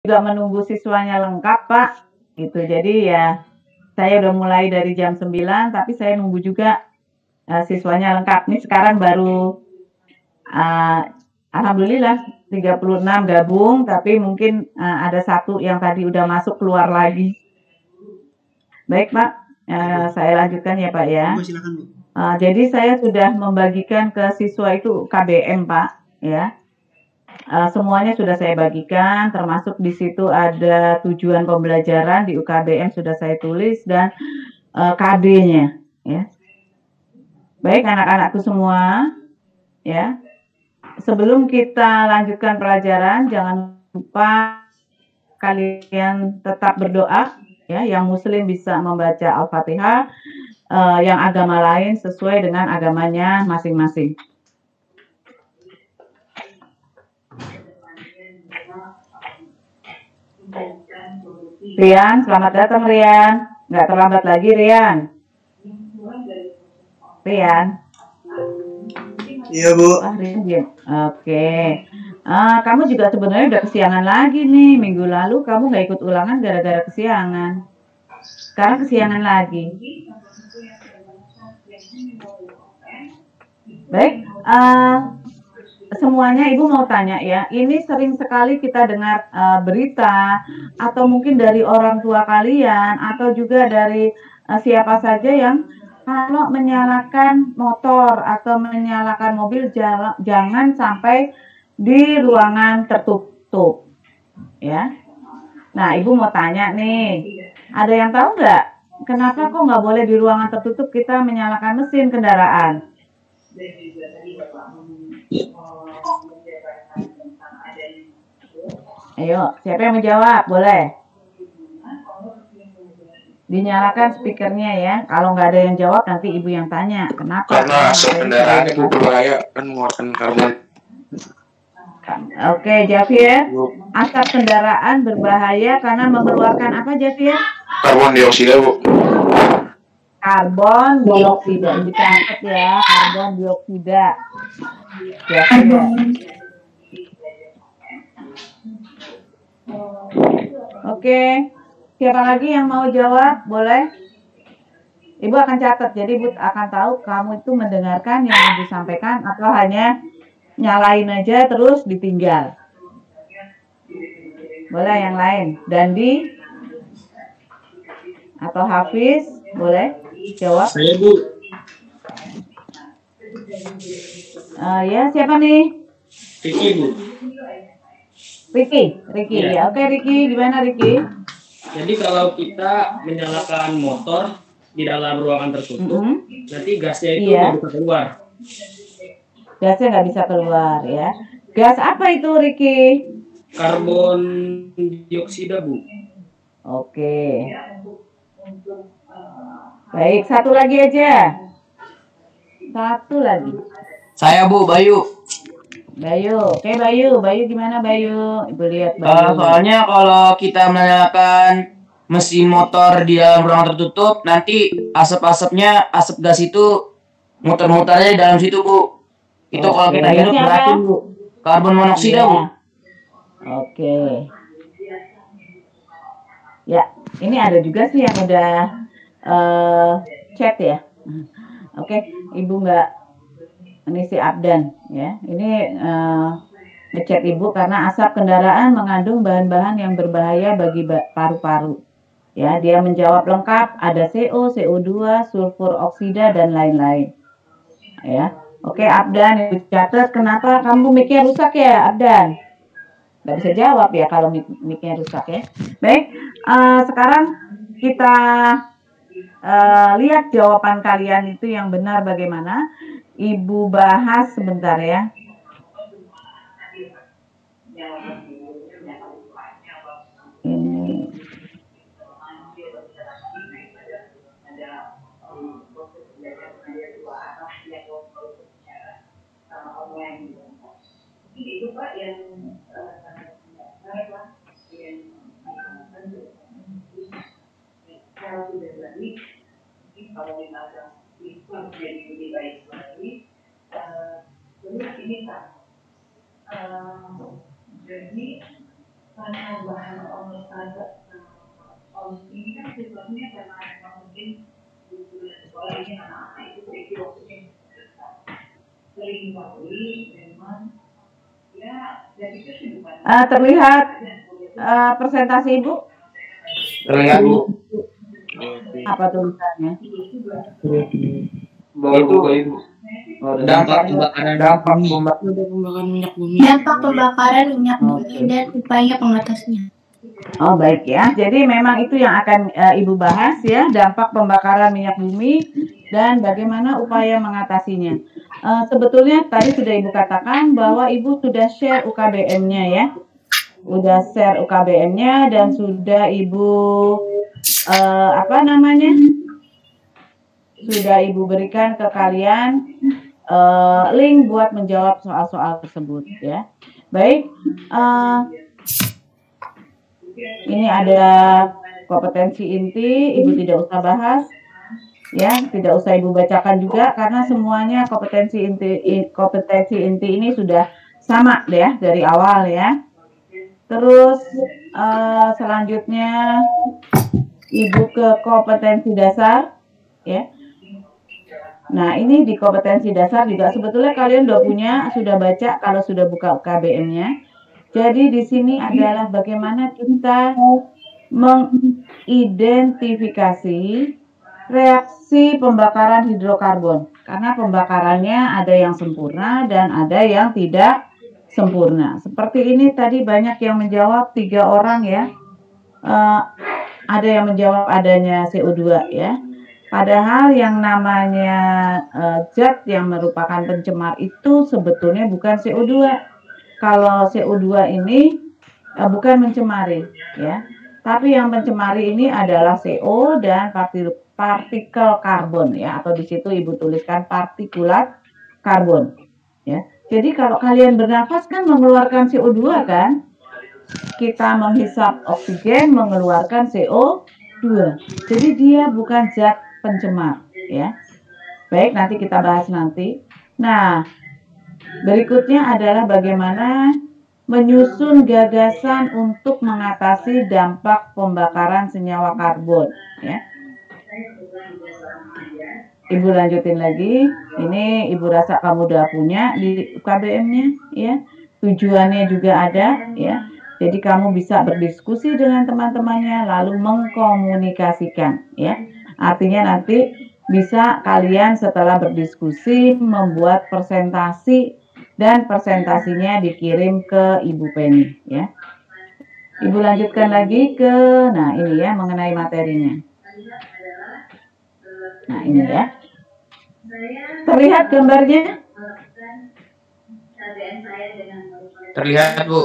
juga menunggu siswanya lengkap, Pak, gitu. Jadi ya, saya udah mulai dari jam 9, tapi saya nunggu juga, siswanya lengkap. Nih sekarang baru, eee, alhamdulillah 36 gabung, tapi mungkin, ada 1 yang tadi udah masuk keluar lagi. Baik, Pak, saya lanjutkan ya, Pak, ya. Bu, silakan, Bu. Jadi saya sudah membagikan ke siswa itu KBM, Pak, ya. Semuanya sudah saya bagikan, termasuk di situ ada tujuan pembelajaran di UKBM sudah saya tulis dan, KB-nya, ya. Baik anak-anakku semua, ya, sebelum kita lanjutkan pelajaran, jangan lupa kalian tetap berdoa, ya, yang muslim bisa membaca Al-Fatihah, yang agama lain sesuai dengan agamanya masing-masing. Rian, selamat datang Rian. Nggak terlambat lagi Rian. Rian. Iya, Bu. Wah, Rian diam. Oke. Kamu juga sebenarnya udah kesiangan lagi nih. Minggu lalu kamu nggak ikut ulangan gara-gara kesiangan. Sekarang kesiangan lagi. Baik, semuanya Ibu mau tanya ya, ini sering sekali kita dengar, berita atau mungkin dari orang tua kalian atau juga dari, siapa saja yang kalau menyalakan motor atau menyalakan mobil jangan sampai di ruangan tertutup, ya. Nah, Ibu mau tanya nih, ada yang tahu nggak, kenapa kok nggak boleh di ruangan tertutup kita menyalakan mesin kendaraan? Ayo, siapa yang menjawab? Boleh. Dinyalakan speakernya ya. Kalau nggak ada yang jawab, nanti Ibu yang tanya. Kenapa? Karena asap kendaraan itu berbahaya, kan mengeluarkan karbon. Oke, Jafir. Asap kendaraan berbahaya karena mengeluarkan apa, Jafir? Karbon dioksida, Bu. Karbon dioksida. Dicatat ya, karbon dioksida. Jafir. Oke. Siapa lagi yang mau jawab? Boleh? Ibu akan catat, jadi Ibu akan tahu kamu itu mendengarkan yang Ibu sampaikan atau hanya nyalain aja terus ditinggal. Boleh yang lain? Dandi? Atau Hafiz? Boleh jawab? Saya, Bu. Ya, siapa nih? Riki, Bu. Riki. Ya. Oke, Riki, gimana Riki? Jadi kalau kita menyalakan motor di dalam ruangan tertutup, nanti gasnya itu nggak bisa keluar. Gasnya nggak bisa keluar ya. Gas apa itu, Riki? Karbon dioksida, Bu. Oke. Baik, satu lagi aja. Satu lagi. Saya, Bu, Bayu. Oke Bayu gimana Bayu? Ibu lihat Bayu. Soalnya kalau kita menyalakan mesin motor di dalam ruangan tertutup, nanti asap gas itu muter-muternya di dalam situ, Bu. Itu kalau kita hirup beracun, Bu. Karbon monoksida, Bu. Oke. Ya, ini ada juga sih yang udah chat ya. Oke, Ibu nggak, ini si Abdan ya. Ini ngechat Ibu karena asap kendaraan mengandung bahan-bahan yang berbahaya bagi paru-paru. Ya, dia menjawab lengkap, ada CO, CO2, sulfur oksida dan lain-lain. Ya. Oke, Abdan, Ibu catat kenapa kamu mic-nya rusak ya, Abdan? Nggak bisa jawab ya kalau mic-nya rusak ya. Baik, sekarang kita lihat jawaban kalian itu yang benar bagaimana. Ibu bahas sebentar ya. Ini. Itu Pak yang kalau sudah balik, kalau misalkan itu menjadi lebih baik lagi, terus ini Pak, jadi Terlihat presentasi Ibu? Terlihat Bu. Apa tulisannya? Itu dampak pembakaran minyak bumi. Dampak pembakaran minyak bumi dan upaya pengatasnya. Oh baik ya, jadi memang itu yang akan Ibu bahas ya, dampak pembakaran minyak bumi dan bagaimana upaya mengatasinya. Sebetulnya tadi sudah Ibu katakan bahwa Ibu sudah share UKBM-nya ya, sudah share UKBM-nya dan sudah Ibu sudah Ibu berikan ke kalian link buat menjawab soal-soal tersebut ya. Baik. Ini ada kompetensi inti, Ibu tidak usah bahas, ya, tidak usah Ibu bacakan juga karena semuanya kompetensi inti ini sudah sama ya dari awal ya. Terus selanjutnya Ibu ke kompetensi dasar, ya. Nah ini di kompetensi dasar juga sebetulnya kalian sudah baca kalau sudah buka KBM-nya. Jadi di sini adalah bagaimana kita mengidentifikasi reaksi pembakaran hidrokarbon. Karena pembakarannya ada yang sempurna dan ada yang tidak sempurna. Seperti ini tadi banyak yang menjawab 3 orang ya. Ada yang menjawab adanya CO2 ya. Padahal yang namanya zat yang merupakan pencemar itu sebetulnya bukan CO2. Kalau CO2 ini bukan mencemari ya, tapi yang mencemari ini adalah CO dan partikel karbon ya, atau di situ Ibu tuliskan partikulat karbon ya. Jadi kalau kalian bernafas kan mengeluarkan CO2 kan, kita menghisap oksigen mengeluarkan CO2. Jadi dia bukan zat pencemar ya. Baik, nanti kita bahas nanti. Nah, berikutnya adalah bagaimana menyusun gagasan untuk mengatasi dampak pembakaran senyawa karbon ya. Ibu lanjutin lagi. Ini Ibu rasa kamu udah punya di UKBM-nya ya. Tujuannya juga ada ya. Jadi kamu bisa berdiskusi dengan teman-temannya lalu mengkomunikasikan ya. Artinya nanti bisa kalian setelah berdiskusi membuat presentasi dan presentasinya dikirim ke Ibu Penny ya. Ibu lanjutkan lagi ke ini ya mengenai materinya. Nah ini ya. Terlihat gambarnya? Terlihat Bu.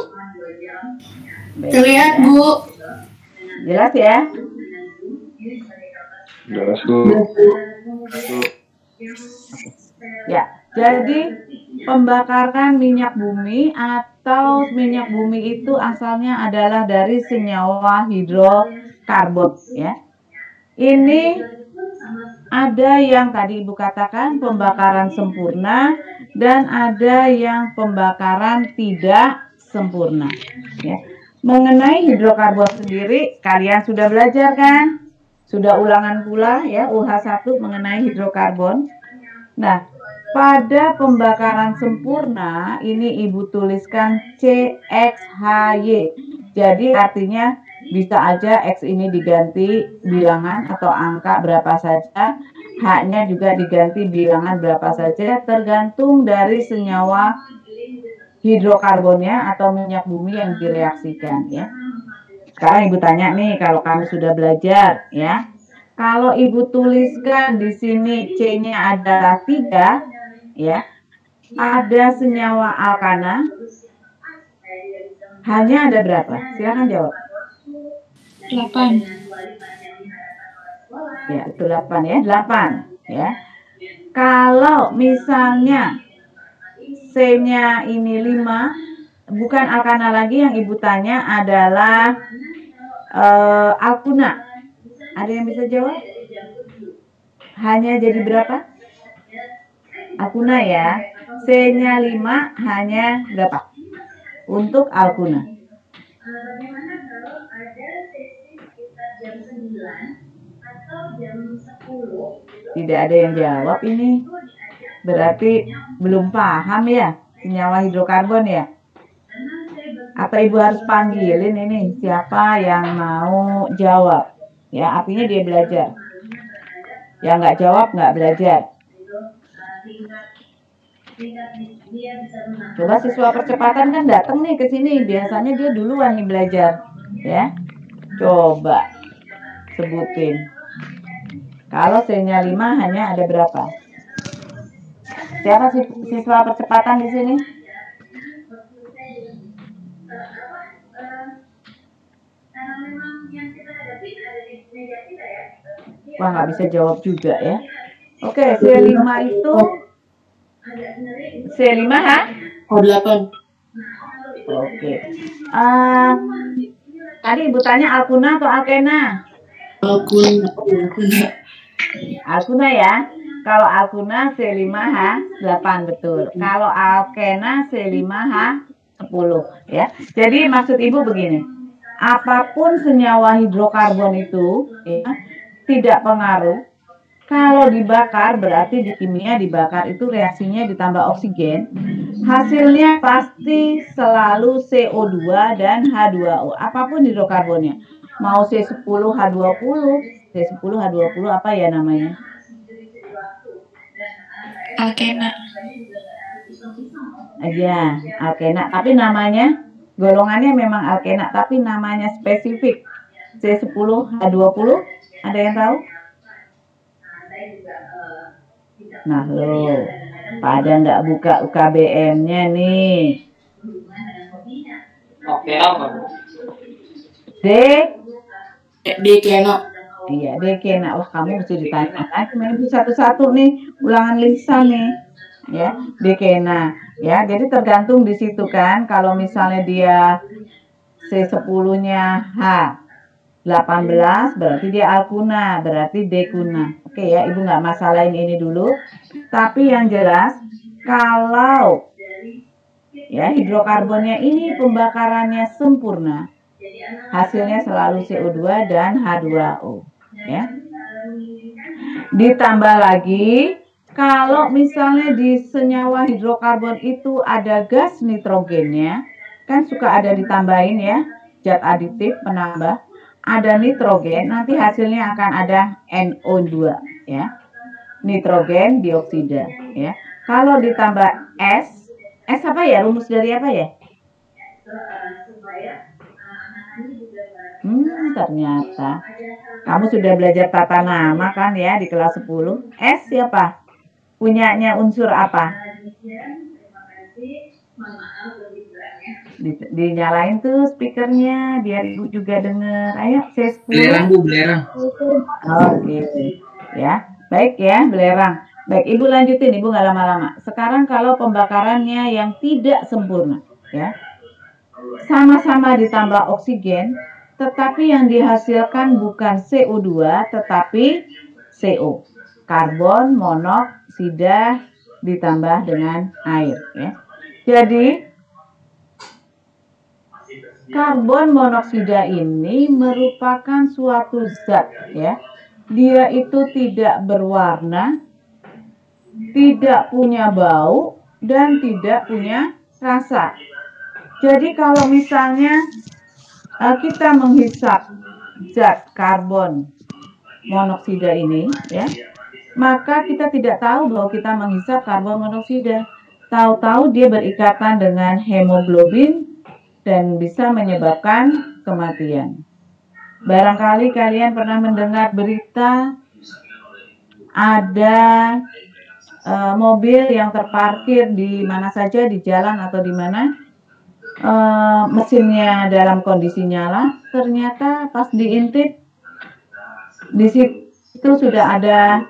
Terlihat Bu. Jelas ya? Jelas Bu. Ya, jadi pembakaran minyak bumi atau minyak bumi itu asalnya adalah dari senyawa hidrokarbon ya. Ini ada yang tadi Ibu katakan pembakaran sempurna dan ada yang pembakaran tidak sempurna ya. Mengenai hidrokarbon sendiri kalian sudah belajar kan? Sudah ulangan pula ya UH1 mengenai hidrokarbon. Nah, pada pembakaran sempurna ini Ibu tuliskan CXHY. Jadi artinya bisa aja X ini diganti bilangan atau angka berapa saja, H-nya juga diganti bilangan berapa saja tergantung dari senyawa hidrokarbonnya atau minyak bumi yang direaksikan ya. Sekarang Ibu tanya nih kalau kamu sudah belajar ya. Kalau Ibu tuliskan di sini C-nya adalah 3 ya. Ada senyawa alkana. Hanya ada berapa? Silakan jawab. 8. Ya, itu 8 ya. 8 ya. Kalau misalnya C-nya ini 5, bukan alkana lagi, yang Ibu tanya adalah alkuna. Ada yang bisa jawab? Hanya jadi berapa? Alkuna ya. C-nya 5, hanya berapa? Untuk alkuna. Bagaimana kalau ada sesi sekitar jam 9 atau jam 10 gitu? Tidak ada yang jawab ini. Berarti belum paham ya senyawa hidrokarbon ya? Apa Ibu harus panggilin ini siapa yang mau jawab? Ya, artinya dia belajar. Yang nggak jawab nggak belajar. Coba siswa percepatan kan datang nih ke sini. Biasanya dia duluan nih belajar. Ya, coba sebutin. Kalau C-nya 5 hanya ada berapa? Siapa siswa percepatan di sini? Wah, nggak bisa jawab juga ya. Oke, C5 itu C5 ha? O8. Oke. Tadi Ibu tanya alkuna atau alkena? Alkuna ya. Kalau alkuna C5H8 betul. Kalau alkena C5H10 ya. Jadi maksud Ibu begini. Apapun senyawa hidrokarbon itu ya, tidak pengaruh. Kalau dibakar berarti di kimia dibakar itu reaksinya ditambah oksigen. Hasilnya pasti selalu CO2 dan H2O. Apapun hidrokarbonnya. Mau C10H20, C10H20 apa ya namanya? Alkena. Ya, alkena. Tapi namanya golongannya memang alkena, tapi namanya spesifik. C10H20, ada yang tahu? Nah, loh, pada nggak buka UKBM-nya nih. Oke, apa? Dekena. Iya, dekena. Wah, kamu mesti ditanya lagi main satu-satu nih, ulangan lisan nih. Ya, dekena. Ya, jadi tergantung di situ kan. Kalau misalnya dia C10-nya H18 berarti dia alkuna, berarti dekuna. Oke ya, Ibu nggak masalahin ini dulu. Tapi yang jelas kalau ya hidrokarbonnya ini pembakarannya sempurna, hasilnya selalu CO2 dan H2O. Ya. Ditambah lagi kalau misalnya di senyawa hidrokarbon itu ada gas nitrogennya, kan suka ada ditambahin ya, zat aditif penambah, ada nitrogen, nanti hasilnya akan ada NO2 ya. Nitrogen dioksida ya. Kalau ditambah S apa ya? Rumus dari apa ya? Ternyata kamu sudah belajar tata nama kan ya di kelas 10. S siapa? Punyanya unsur apa? Dinyalain tuh speakernya biar Ibu juga dengar. Ayo C10. Belerang Bu, belerang. Oke. Ya, baik ya, belerang. Baik, Ibu lanjutin, Ibu nggak lama-lama. Sekarang kalau pembakarannya yang tidak sempurna, ya, sama-sama ditambah oksigen, tetapi yang dihasilkan bukan CO2, tetapi CO, karbon monoksida ditambah dengan air. Ya. Jadi, karbon monoksida ini merupakan suatu zat, ya. Dia itu tidak berwarna, tidak punya bau, dan tidak punya rasa. Jadi kalau misalnya kita menghisap zat karbon monoksida ini, ya, maka kita tidak tahu bahwa kita menghisap karbon monoksida. Tahu-tahu dia berikatan dengan hemoglobin dan bisa menyebabkan kematian. Barangkali kalian pernah mendengar berita ada mobil yang terparkir di mana saja, di jalan atau di mana, mesinnya dalam kondisi nyala, ternyata pas diintip di situ sudah ada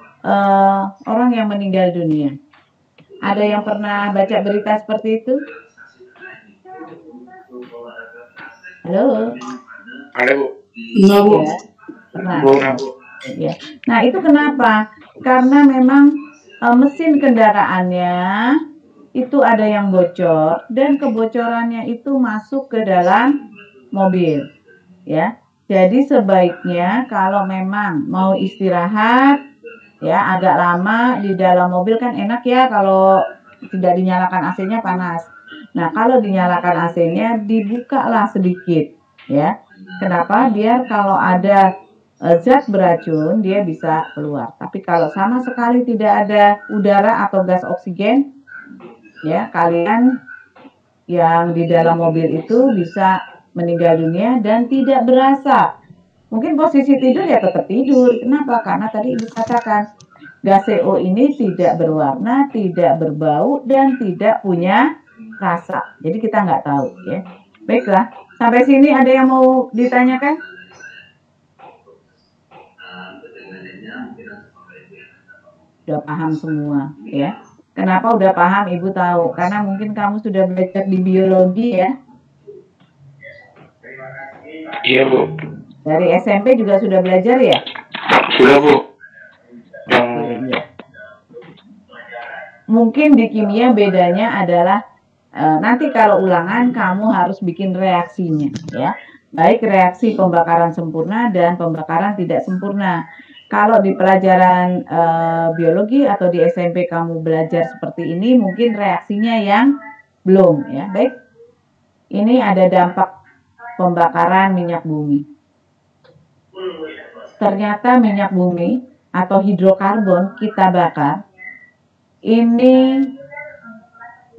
orang yang meninggal dunia. Ada yang pernah baca berita seperti itu? Halo? Ada Bu. Enggak, Bu. Ya, pernah. Bu. Ya. Nah, itu kenapa? Karena memang mesin kendaraannya itu ada yang bocor dan kebocorannya itu masuk ke dalam mobil, ya. Jadi sebaiknya kalau memang mau istirahat, ya agak lama di dalam mobil kan enak ya kalau tidak dinyalakan AC-nya panas. Nah kalau dinyalakan AC-nya dibukalah sedikit, ya. Kenapa? Biar kalau ada zat beracun dia bisa keluar. Tapi kalau sama sekali tidak ada udara atau gas oksigen, ya kalian yang di dalam mobil itu bisa meninggal dunia dan tidak berasa. Mungkin posisi tidur ya tetap tidur. Kenapa? Karena tadi Ibu katakan gas CO ini tidak berwarna, tidak berbau, dan tidak punya rasa. Jadi kita nggak tahu ya. Baiklah, sampai sini ada yang mau ditanyakan? Udah paham semua ya. Kenapa udah paham Ibu tahu? Karena mungkin kamu sudah belajar di biologi ya. Iya, Bu. Dari SMP juga sudah belajar ya? Sudah, Bu. Iya. Mungkin di kimia bedanya adalah nanti kalau ulangan kamu harus bikin reaksinya ya. Baik reaksi pembakaran sempurna dan pembakaran tidak sempurna. Kalau di pelajaran biologi atau di SMP kamu belajar seperti ini, mungkin reaksinya yang belum ya. Baik. Ini ada dampak pembakaran minyak bumi. Ternyata minyak bumi atau hidrokarbon kita bakar ini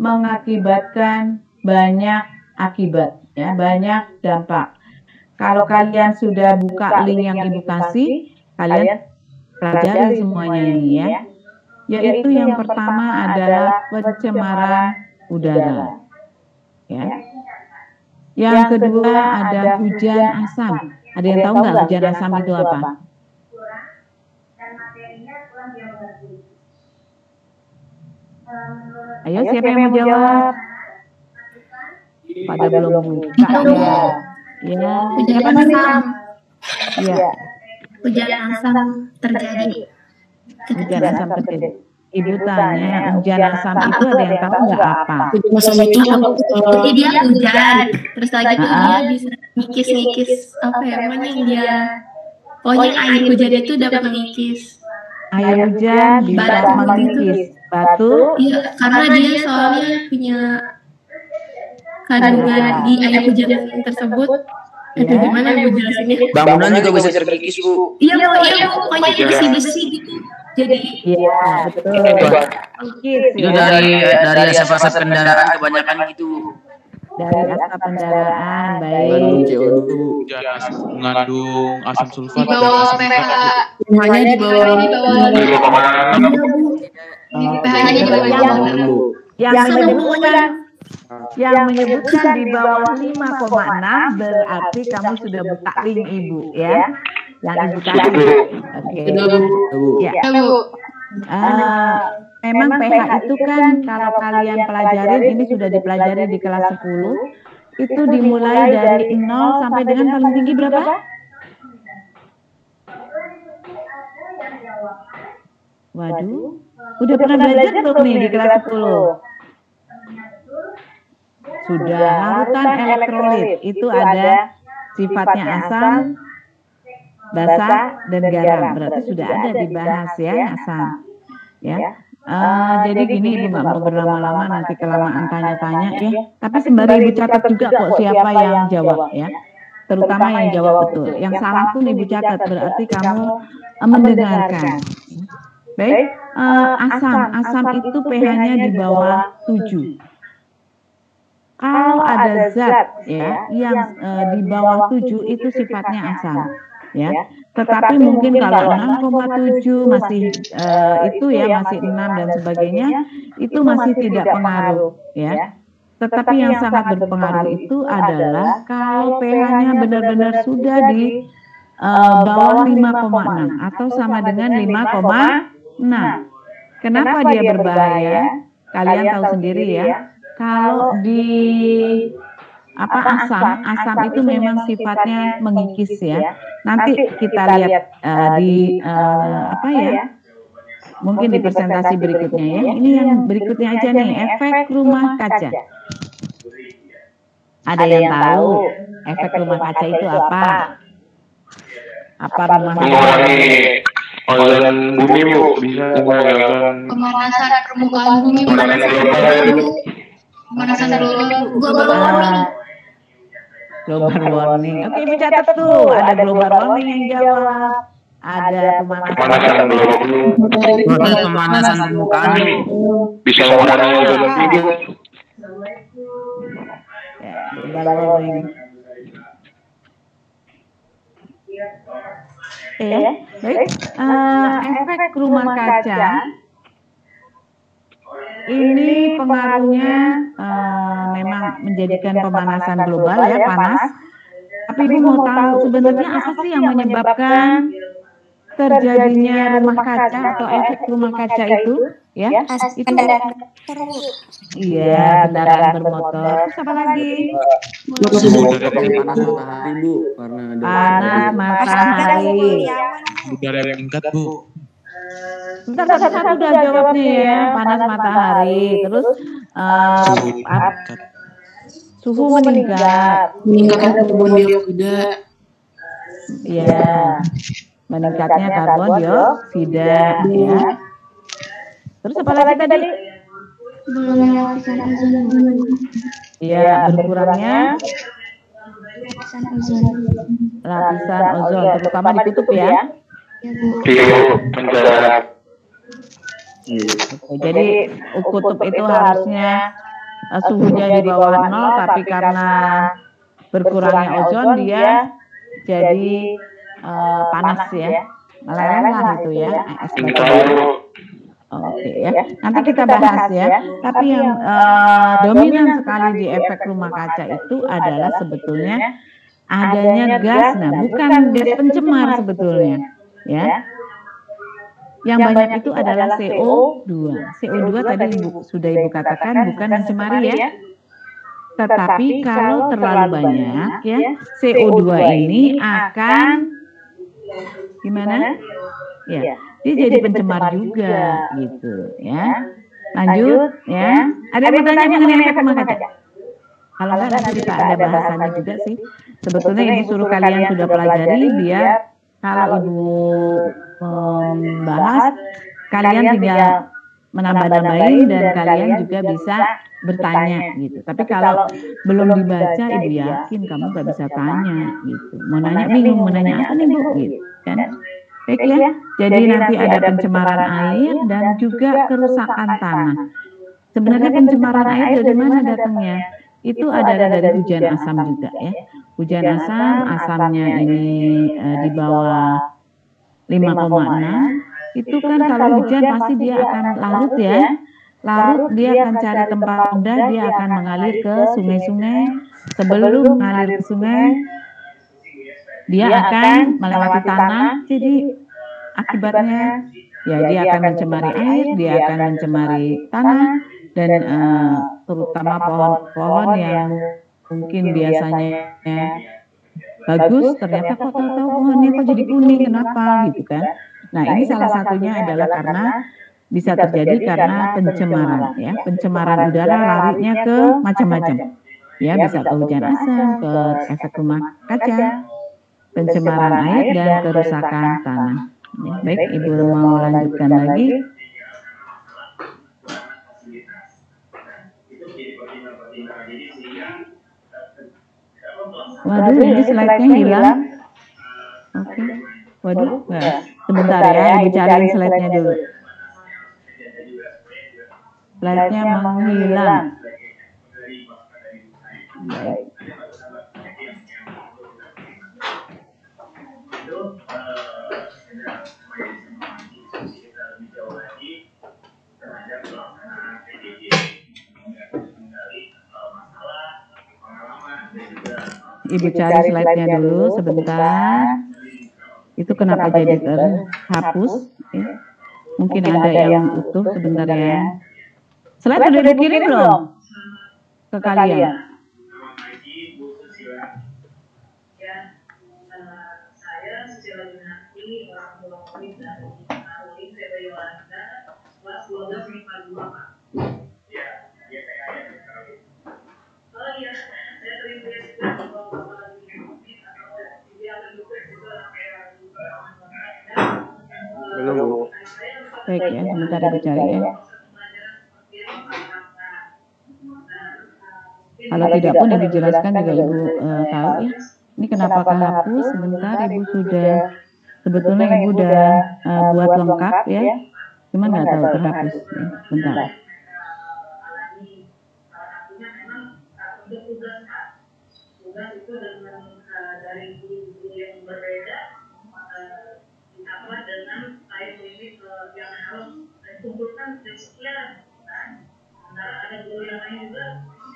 mengakibatkan banyak akibat ya, banyak dampak. Kalau kalian sudah buka link yang Ibu kasih, kalian pelajari semuanya ini ya. Yaitu yang pertama adalah pencemaran udara. Ya. Yang kedua ada hujan asam. Ada yang tahu nggak hujan asam itu apa? Ayo siapa yang mau jawab? Pada belum buka ya. Ya. Hujan asam. Ya. Hujan asam terjadi. Hujan asam terjadi. Ibu tanya, hujan asam itu ada yang tahu nggak apa? Asam itu jadi dia hujan, terus lagi tuh dia bisa ngikis apa ya namanya yang dia, pokoknya air hujan itu dapat mengikis. Air hujan bisa mengikis batu. Iya, karena dia soalnya punya kandungan di air hujan tersebut. Aduh, gimana ya Bu jelasinnya? Bangunan juga bisa terkikis, Bu. Iya, pokoknya besi-besi gitu. Jadi Iya, betul. Itu dari asap-asap kendaraan kebanyakan gitu. Dari asap kendaraan, Mengandung baik. CO2, mengandung asam sulfat di dan bawah asam pH, nitrat. pH-nya di bawah pH-nya di bawah 5. Yang menyebutkan di bawah 5,6 berarti kamu sudah buka link Ibu ya. Yang Ibu kasih. Oke. Ya. Memang pH itu kan kalau kalian pelajarin ini sudah dipelajari di kelas 10 itu dimulai dari 0 sampai dengan paling tinggi berapa? Waduh, udah pernah belajar belum nih di kelas 10? Sudah, larutan elektrolit itu ada sifatnya asam, basa, dan garam. Berarti sudah ada dibahas ya asam. Ya. Jadi gini Ibu nggak mau berlama-lama nanti kelamaan tanya-tanya ya. Tapi sembari Ibu catat juga kok siapa yang jawab ya. Terutama yang jawab betul. Yang salah pun Ibu catat berarti kamu mendengarkan. Baik, asam itu pH-nya di bawah 7. Kalau ada zat ya yang di bawah 7 itu sifatnya asam ya. Tetapi mungkin kalau 6,7 masih itu ya masih 6 dan sebagainya itu masih tidak pengaruh ya. Tetapi yang sangat berpengaruh itu adalah kalau pH-nya benar-benar sudah di bawah 5,6 atau sama dengan 5,6. Kenapa dia berbahaya? Kalian tahu sendiri ya. Kalau di asam itu memang sifatnya mengikis ya. Nanti kita lihat di mungkin di presentasi berikutnya ya. Ini yang berikutnya aja nih, efek rumah kaca. Ada yang tahu efek rumah kaca itu apa? Apa rumah kaca? Mengurangi ozon bumi Bu, bisa mengurangi ozon. Pemanasan permukaan bumi, pemanasan global warming. Global warming. Oke, Ibu catat tuh. Ada global warming yang jawab. Ada Pemanasan global. Pemanasan permukaan Bisa mengurangi ozon bumi. ya, global warming. Baik. Efek rumah kaca ini pengaruhnya memang menjadikan pemanasan global ya, panas. Tapi Ibu mau tahu sebenarnya apa sih yang menyebabkan terjadinya rumah kaca atau efek rumah kaca itu? Ya, itu iya, kendaraan bermotor. Terus apa lagi? Panas matahari Bu, karena ada Panas matahari. udara yang meningkat Bu. Bentar, satu udah jawab nih ya, panas matahari. Terus suhu meningkat. Meningkatkan karbon dioksida. Ya, meningkatnya karbon dioksida. Ya. Terus apa lagi tadi? Ya, berkurangnya lapisan ozon, terutama di kutub ya. Jadi kutub itu harusnya suhunya di bawah 0, tapi karena berkurangnya ozon dia jadi panas ya, meleleh lah itu ya. Oke ya, nanti kita bahas ya. Tapi yang dominan sekali di efek rumah kaca itu adalah sebetulnya adanya gas, nah bukan gas pencemar sebetulnya, ya. Yang banyak itu adalah CO2. CO2 tadi sudah Ibu katakan bukan mencemari ya. Tetapi kalau terlalu banyak ya, CO2 ini akan gimana? Ya, dia jadi pencemar juga gitu ya. Lanjut ya. Ada yang bertanya mengenai efek rumah kaca? Kalau enggak nanti kita ada bahasannya juga sih. Sebetulnya Ibu suruh kalian sudah pelajari biar kalau Ibu membahas, kalian tinggal menambah-nambahin dan kalian juga bisa bertanya gitu. Tapi kalau belum dibaca, Ibu yakin kamu gak bisa tanya gitu. Mau nanya bingung, mau nanya apa nih Bu? Gitu kan? Baik ya, jadi nanti ada pencemaran air dan juga kerusakan tanah. Sebenarnya pencemaran air dari mana datangnya? Itu adalah dari hujan asam juga ya. Hujan asam, asamnya ini di bawah 5,6. Itu kan kalau hujan pasti dia akan larut ya. Larut dia akan cari tempat rendah, dia akan mengalir ke sungai-sungai. Sebelum mengalir ke sungai, dia akan melewati tanah, jadi akibatnya ya dia akan mencemari air, dia akan mencemari tanah, dan terutama pohon-pohon yang mungkin biasanya bagus, ternyata kok tahu-tahu pohonnya kok jadi kuning, kenapa gitu kan. Nah ini salah satunya adalah karena bisa terjadi karena pencemaran ya, pencemaran udara larinya ke macam-macam ya, bisa ke hujan asam, ke efek rumah kaca, pencemaran air dan kerusakan tanah. Ya, baik, Ibu mau lanjutkan lagi. Waduh, ini slide-nya hilang. Oke. Waduh, nah, sebentar ya, Ibu cari slide-nya dulu. Slide-nya menghilang. Baik. Ibu cari slide-nya dulu sebentar. Itu kenapa jadi terhapus? Ya. Mungkin ada yang utuh sebentar ya. Slide udah dikirim belum ke kalian? Baik ya, sebentar Ibu cari ya. Kalau tidak pun Ibu jelaskan juga Ibu tahu ya. Ini kenapa kehapus? Sebentar Ibu sudah, sebetulnya Ibu udah buat lengkap ya. Cuman nggak tahu terhapus ya. Bentar. Tugas itu dengan dari guru yang berbeda, ditambah dengan time limit yang harus dikumpulkan jam sekian. Antara ada guru yang lain juga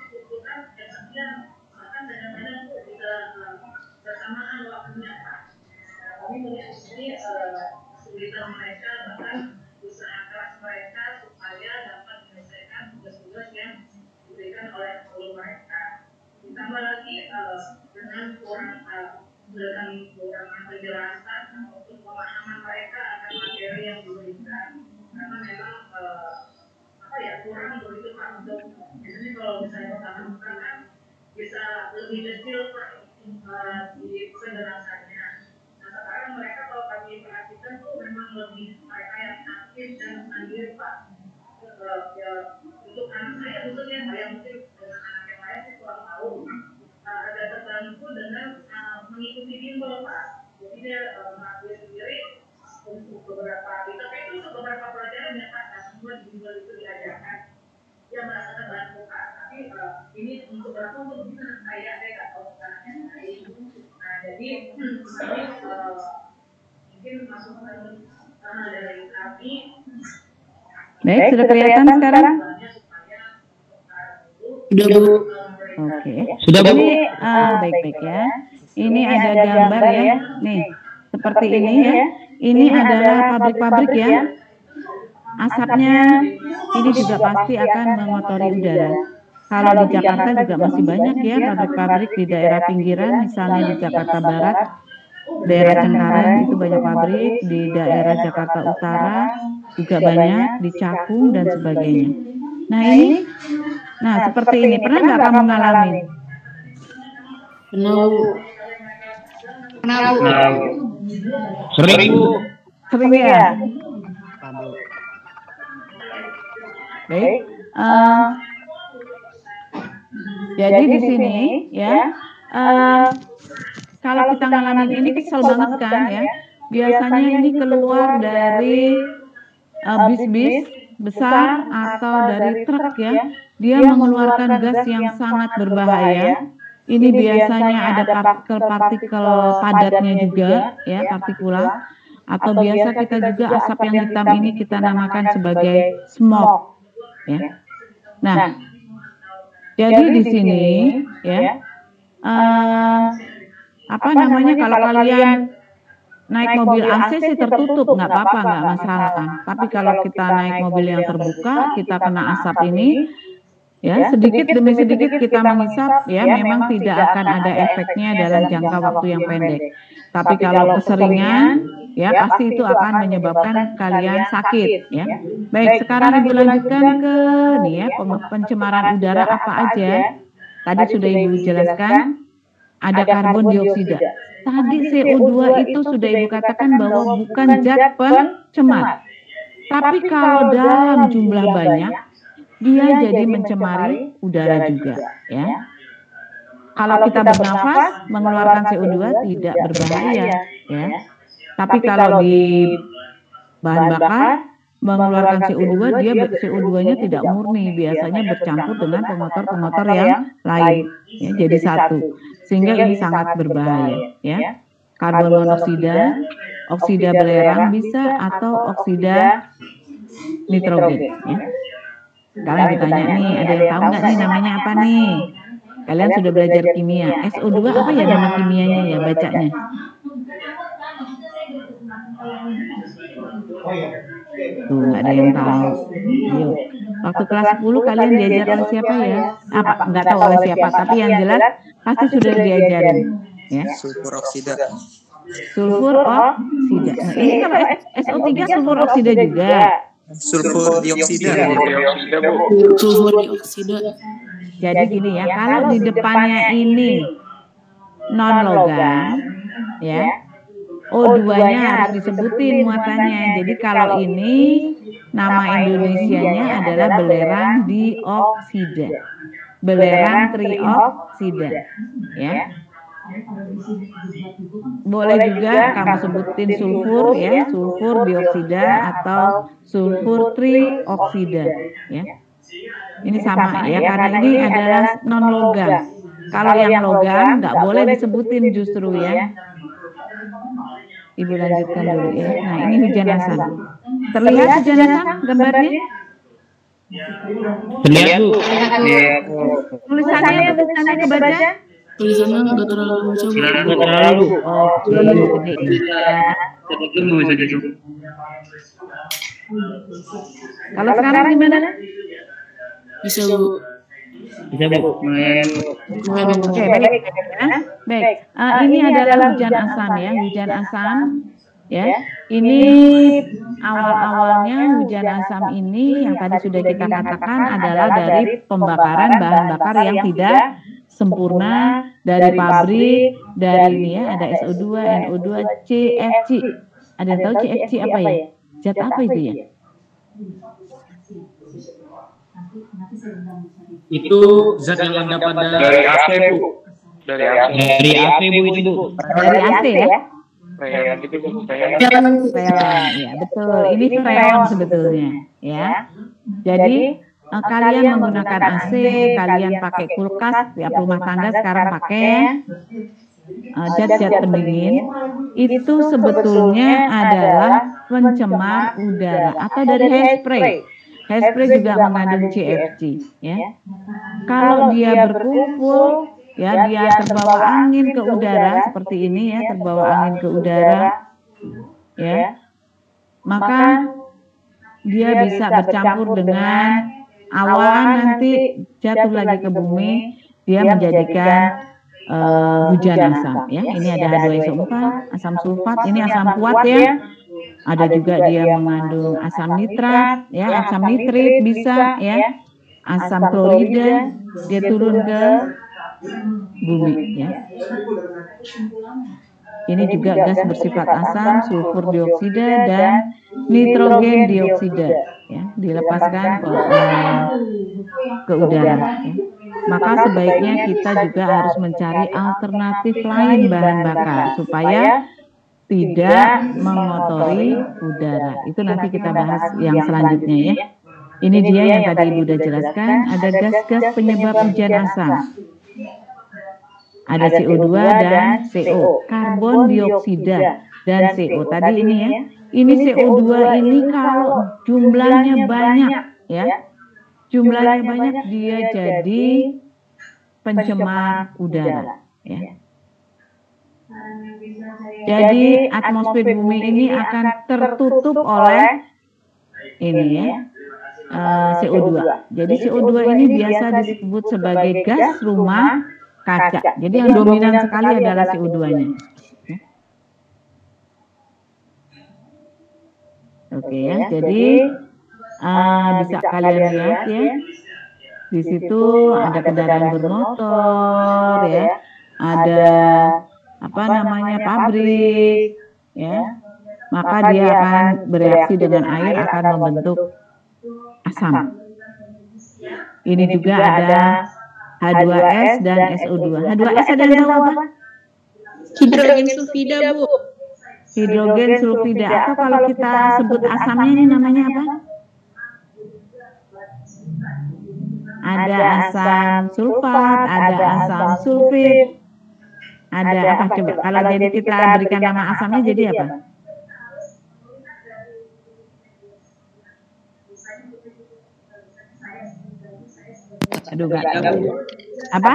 dikumpulkan jam sekian, bahkan kadang-kadang itu bisa bersamaan waktunya. Kami melihat di sini kesulitan mereka, bahkan usaha keras mereka supaya dapat menyelesaikan tugas-tugas yang diberikan oleh guru mereka. Ditambah lagi dengan kurang penjelasan maupun pemahaman mereka akan materi yang diberikan, karena memang kurang begitu Pak. Untuk biasanya kalau misalnya pertama kan bisa lebih detail di penjelasannya. Nah sekarang mereka kalau kami perhatikan tuh memang lebih mereka yang aktif dan mandiri Pak. Untuk anak saya khususnya, saya mungkin dengan anak yang lain sih kurang tahu, agak terbantu dengan mengikuti bimbel Pak. Jadi dia mengakui sendiri untuk beberapa, tapi itu untuk beberapa pelajaran ya Pak, semua di bimbel itu diajarkan. Dia merasa terbantu Pak, tapi ini untuk berapa untuk bisa saya nggak tahu caranya lain. Nah jadi mungkin masukan dari kami. Baik, sudah kelihatan sekarang? Sudah Bu. Oke. Sudah Bu. Ini baik-baik ya. Ini ada gambar ya. Nih, seperti ini ya. Ini adalah pabrik-pabrik ya. Asapnya ini juga pasti akan mengotori udara. Kalau di Jakarta juga masih banyak ya pabrik-pabrik di daerah pinggiran, misalnya di Jakarta Barat, daerah Cengkareng itu banyak pabrik, di daerah Jakarta Utara juga banyak, di Cakung dan sebagainya. Nah ini, seperti ini. Pernah nggak kamu ngalamin? Pernah Bu. Sering Bu. Sering ya? Baik. Jadi di sini ya, kalau kita ngalamin ini kesel banget kan ya. Biasanya ini keluar dari bis-bis besar atau dari truk ya. Dia mengeluarkan gas yang sangat berbahaya. Ini biasanya ada partikel-partikel padatnya juga ya, partikulat. Atau biasa kita juga asap yang hitam ini kita namakan sebagai smoke ya. Nah, jadi di sini ya, kalau kalian naik mobil AC sih tertutup, nggak apa-apa, nggak masalah. Tapi kalau kita naik mobil yang terbuka, kita kena asap ini, ya sedikit demi sedikit kita menghisap, ya memang tidak akan ada efeknya dalam jangka waktu yang pendek. Tapi kalau keseringan, ya pasti itu akan menyebabkan kalian sakit, ya. Baik, sekarang Ibu lanjutkan ke nih ya, pencemaran udara apa aja. Tadi sudah Ibu jelaskan, ada karbon dioksida. Tadi CO2 itu sudah Ibu katakan bahwa bukan zat pencemar. Tapi kalau dalam jumlah banyak, dia jadi mencemari udara juga, ya. Kalau kita bernafas mengeluarkan CO2 tidak berbahaya, ya. Tapi kalau di bahan bakar mengeluarkan CO2, dia CO2-nya tidak murni, biasanya bercampur dengan pengotor-pengotor yang lain, ya, jadi satu. Sehingga ini sangat berbahaya, ya. Karbon monoksida, oksida belerang bisa, atau oksida nitrogen, ya. Sekarang ditanya nih, ada yang tahu nggak nih namanya apa nih? Kalian sudah belajar kimia. SO2 apa ya nama kimianya ya bacanya? Tuh nggak ada yang tahu. Yuk. Waktu kelas 10 kalian diajar oleh siapa ya? Apa? Nggak tahu oleh siapa, tapi yang jelas pasti sudah diajarin. Ya. Sulfur oksida. Sulfur oksida. Nah, ini kalau SO3 sulfur oksida juga. Sulfur dioksida. Sulfur dioksida. Jadi gini ya, kalau di depannya ini non logam, ya, O2-nya harus disebutin muatannya. Jadi kalau ini nama Indonesianya adalah belerang dioksida. Belerang trioksida, ya. Boleh juga kamu sebutin sulfur, ya, sulfur dioksida atau sulfur trioksida, ya. Ini sama ya, karena ini adalah non logam. Kalau yang logam nggak boleh disebutin justru ya. Ibu lanjutkan dulu ya. Nah, ini hujan asam. Terlihat hujan asam gambarnya? Terlihat, Bu. Tulisannya kebaca? Tulisannya nggak terlalu baca, Bu. Nggak terlalu. Oke, kalau sekarang gimana? Bisa, Bu. Bisa, Bu. Oke, baik. Baik. Ini adalah hujan asam ya, hujan asam. Ya, ini awal-awalnya hujan asam ini yang tadi sudah kita katakan adalah dari pembakaran bahan bakar yang tidak sempurna dari pabrik, dari ini ya, ada SO2, NO2, CFC. Ada yang tahu CFC apa ya? Zat apa itu ya? Itu zat yang Anda dapat Dari AC, Bu. Dari AC. dari AC, Bu, itu, Bu. Dari AC ya? Freon itu, Bu. Freon. Freon, ya betul. Ini freon sebetulnya, ya. Jadi kalian menggunakan AC, kalian pakai kulkas, ya rumah tangga sekarang pakai zat-zat pendingin, itu sebetulnya adalah pencemar udara atau dari hairspray. Hairspray juga mengandung CFC, ya. Kalau dia berkumpul, ya dia terbawa angin ke udara seperti ini ya, terbawa angin ke udara, ya, maka dia bisa bercampur dengan awan, nanti jatuh lagi ke bumi, dia menjadikan hujan asam, ya. Ini ada H2SO4, asam sulfat, ini asam kuat ya. Ada juga dia mengandung asam nitrat, ya, asam nitrit bisa, ya, asam klorida, dia turun ke bumi, ya. Ini juga gas bersifat asam, sulfur dioksida dan nitrogen dioksida, ya, dilepaskan ke udara. Ya. Maka sebaiknya kita juga harus mencari alternatif lain bahan bakar supaya tidak mengotori udara. Itu nanti kita bahas yang selanjutnya ya. Ini dia yang tadi Ibu sudah jelaskan, ada gas-gas penyebab hujan asam. Ada CO2 dan CO, karbon dioksida dan CO. Tadi ini ya, ini CO2 ini kalau jumlahnya banyak ya, jumlahnya banyak dia jadi pencemar udara ya. Jadi atmosfer bumi ini akan tertutup oleh ini ya, CO2. Jadi CO2 ini biasa disebut sebagai gas rumah kaca. Jadi yang dominan sekali adalah CO2-nya. Oke ya, jadi bisa kalian lihat ya. Di situ ada kendaraan bermotor ya, ada apa namanya pabrik ya, maka dia akan bereaksi dengan air, akan membentuk asam. Ini juga ada H2S dan SO2. H2S ada yang tahu apa? Hidrogen sulfida, Bu. Hidrogen sulfida, atau kalau kita sebut asamnya ini namanya apa? Ada asam sulfat, ada asam sulfit. Ada apa coba? Kalau jadi kita berikan nama asamnya jadi apa? Aduh, nggak tahu. Apa?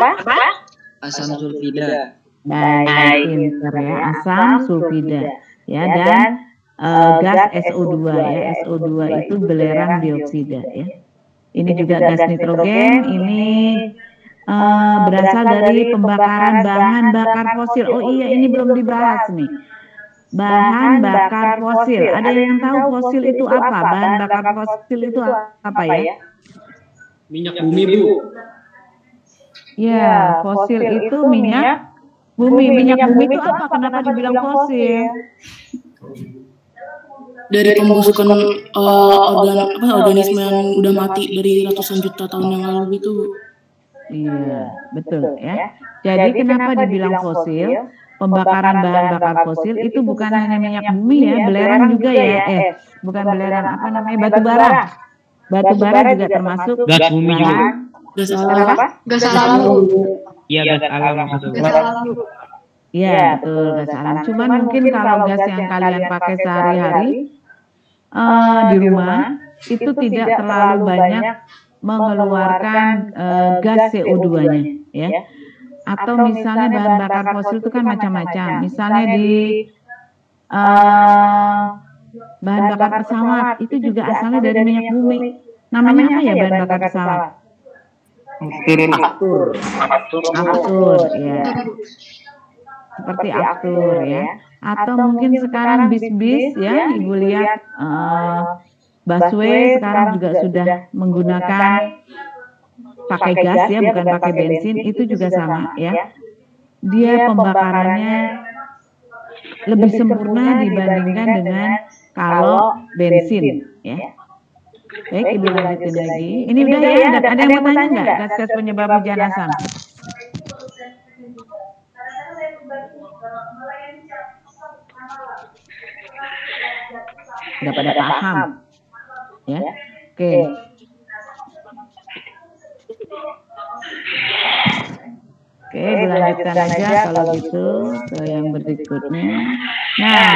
Asam sulfida. Baik, pinter ya. Asam sulfida. Ya, dan gas SO2 ya. SO2 itu belerang dioksida ya. Ini juga gas nitrogen. Ini berasal dari pembakaran bahan bakar fosil. Oh iya, ini belum dibahas nih. Bahan bakar fosil. Ada yang tahu fosil itu apa? Bahan bakar fosil itu apa ya? Minyak bumi, Bu. Ya, fosil itu minyak bumi. Minyak bumi itu apa? Kenapa dibilang fosil? dari pembusukan organisme yang udah mati dari ratusan juta tahun yang lalu gitu. Iya, betul ya. Jadi kenapa dibilang fosil? Pembakaran bahan bakar fosil itu bukan hanya minyak bumi ya, belerang juga ya. Bukan belerang, apa namanya, batu bara. Batu bara juga termasuk gas bumi juga. Gas alam. Gas alam. Iya, gas alam itu. Gas alam. Iya, betul, gas alam. Cuman mungkin kalau gas yang kalian pakai sehari-hari di rumah itu tidak terlalu banyak mengeluarkan gas CO2-nya ya. Atau misalnya bahan bakar fosil itu kan macam-macam. Misalnya di bahan bakar pesawat itu juga asalnya dari minyak bumi. Namanya apa ya bahan bakar pesawat? Aftur ya. Seperti aftur ya. Atau mungkin sekarang bis-bis ya, Ibu lihat busway sekarang juga sudah menggunakan pakai gas ya, bukan pakai bensin, itu juga sama ya. Dia pembakarannya lebih sempurna dibandingkan dengan kalau bensin ya. Baik, Ibu lanjutin lagi. Ini udah ya, ada yang mau tanya nggak gas-gas penyebab hujan asam? Udah pada paham ya. Oke. Oke, dilanjutkan aja kalau gitu ke yang berikutnya. Nah,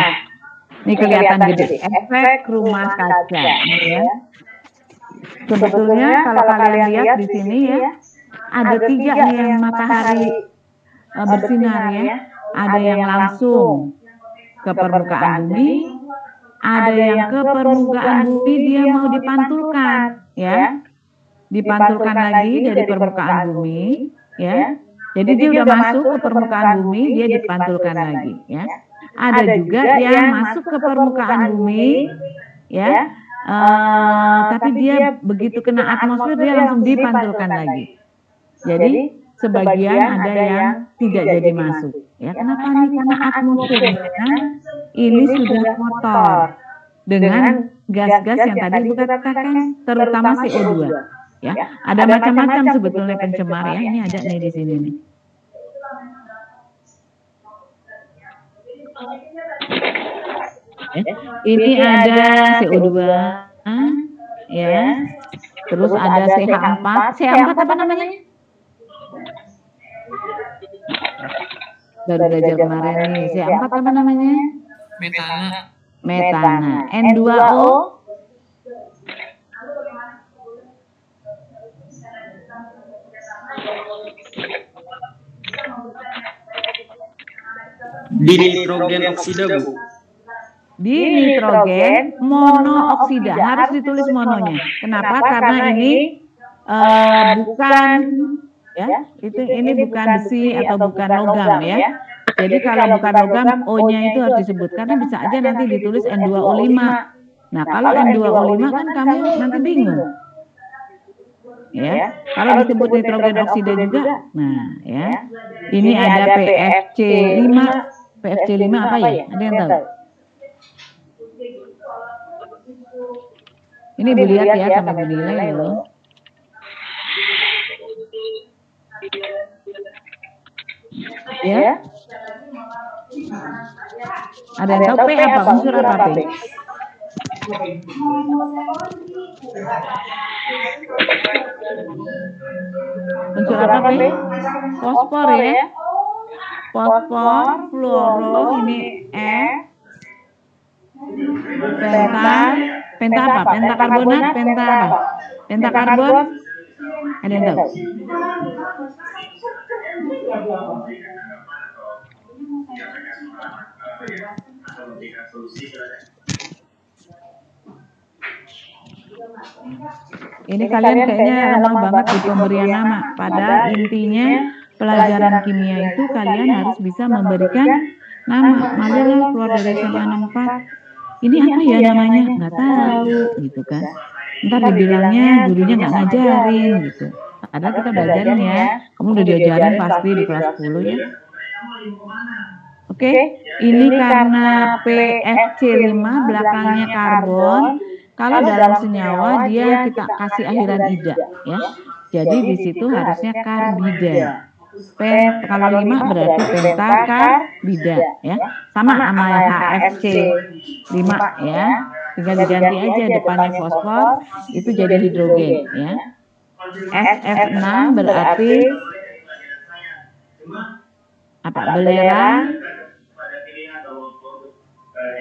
ini kelihatan gede, efek rumah kaca ya. Sebetulnya kalau kalian lihat di sini ya, ada 3 nih yang matahari bersinar ya. Ada yang langsung ke permukaan bumi, ada yang ke permukaan bumi dia mau dipantulkan ya. Dipantulkan lagi dari permukaan bumi ya. Jadi dia udah masuk ke permukaan bumi, dia dipantulkan lagi ya. Ada juga yang masuk ke permukaan bumi ya. Tapi dia begitu kena atmosfer dia langsung dipantulkan lagi. Jadi sebagian ada yang tidak jadi masuk ya. Kenapa nih? Karena atmosfernya ini sudah kotor dengan gas-gas yang tadi Ibu katakan, terutama CO2 ya. Ada macam-macam sebetulnya pencemar ya. Ini ada nih di sini nih. Ini ada CO2 ya. Terus ada CH4. CH4 apa namanya? Baru belajar kemarin nih. CH4 apa namanya? Metana. N2O. Dinitrogen oksida, Bu. Dinitrogen monooksida, harus ditulis mononya. Kenapa? Karena ini bukan ya, ini bukan besi atau bukan logam ya. Jadi kalau bukan logam O-nya itu harus disebut, karena bisa aja nanti ditulis N2O5. Nah, kalau N2O5 kan kamu nanti bingung. Ya, kalau disebut nitrogen oksida juga. Nah, ya. Ini ada PFC5. PFC5 apa ya? Ada yang tahu? Ini dilihat ya sama dinilai loh. Ya. Ada yang tahu P apa? Unsur apa P? Unsur apa P? Fosfor ya. Fosfor, fluoro, ini penta apa? Pentakarbonat, penta apa? Pentakarbon? Ada yang tahu? Ini kalian kayaknya lemah banget di pemberian nama. Padahal intinya pelajaran kimia itu kalian harus bisa memberikan nama. Malah keluar dari SMA 64. Ini apa ya namanya? Nggak tahu gitu kan. Ntar dibilangnya gurunya nggak ngajarin gitu. Padahal kita belajarin ya. Kamu udah diajarin pasti di kelas 10 ya. Oke, ini karena PFC5 belakangnya karbon. Kalau dalam senyawa dia kita kasih akhiran ida, ya. Jadi di situ harusnya karbida. Kalau 5 berarti pentakarbida, ya. Sama sama HFC 5, ya. Tinggal diganti aja depannya fosfor, itu jadi hidrogen, ya. SF6 berarti apa? Belerang.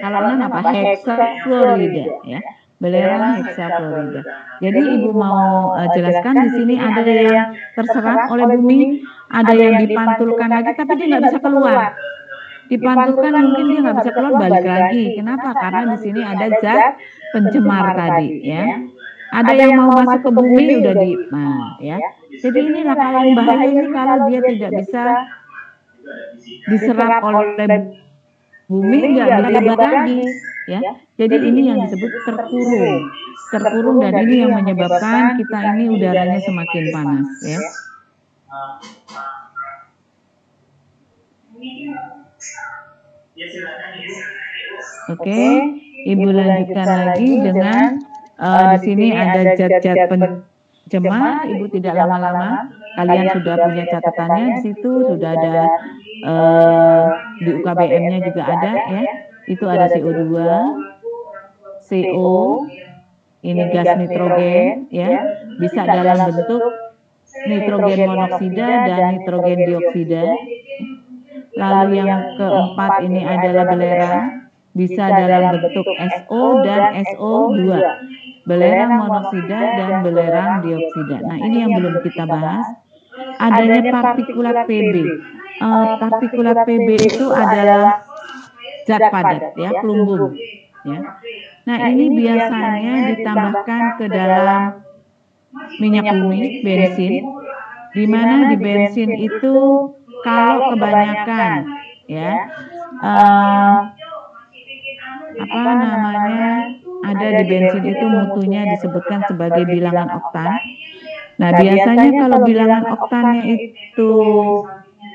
Kalau 6 apa? Heksafluorida, ya. Belerang heksafluorida. Jadi Ibu mau jelaskan di sini ada yang terserap oleh bumi, ada yang dipantulkan lagi tapi dia nggak bisa keluar. Dipantulkan mungkin dia nggak bisa keluar, balik lagi. Kenapa? Karena di sini ada zat pencemar tadi, ya. Ada yang mau masuk ke bumi udah ya. Jadi inilah paling bahaya ini kalau dia tidak bisa diserap oleh bumi, nggak bisa lagi, ya. Jadi ini yang disebut terkurung, dan ini yang menyebabkan kita ini udaranya semakin panas, ya. Oke, Ibu lanjutkan lagi dengan di sini ada zat-zat pencemar. Ibu tidak lama-lama, kalian sudah punya catatannya di situ, sudah ada di UKBM-nya juga ada, ya. Itu ada CO2, CO, ini gas nitrogen, ya, bisa dalam bentuk nitrogen monoksida dan nitrogen dioksida. Lalu yang keempat ini adalah belerang, bisa dalam bentuk SO dan SO2, belerang monoksida dan belerang dioksida. Nah, ini yang belum kita bahas, adanya partikulat PB. Partikulat PB itu adalah zat padat, ya, pelumbung, ya. Nah, ini biasanya ditambahkan ke dalam minyak bumi, bensin, di mana di bensin itu kalau kebanyakan, ya, apa namanya, ada di bensin itu mutunya disebutkan sebagai bilangan oktan. Nah, biasanya kalau bilangan oktannya itu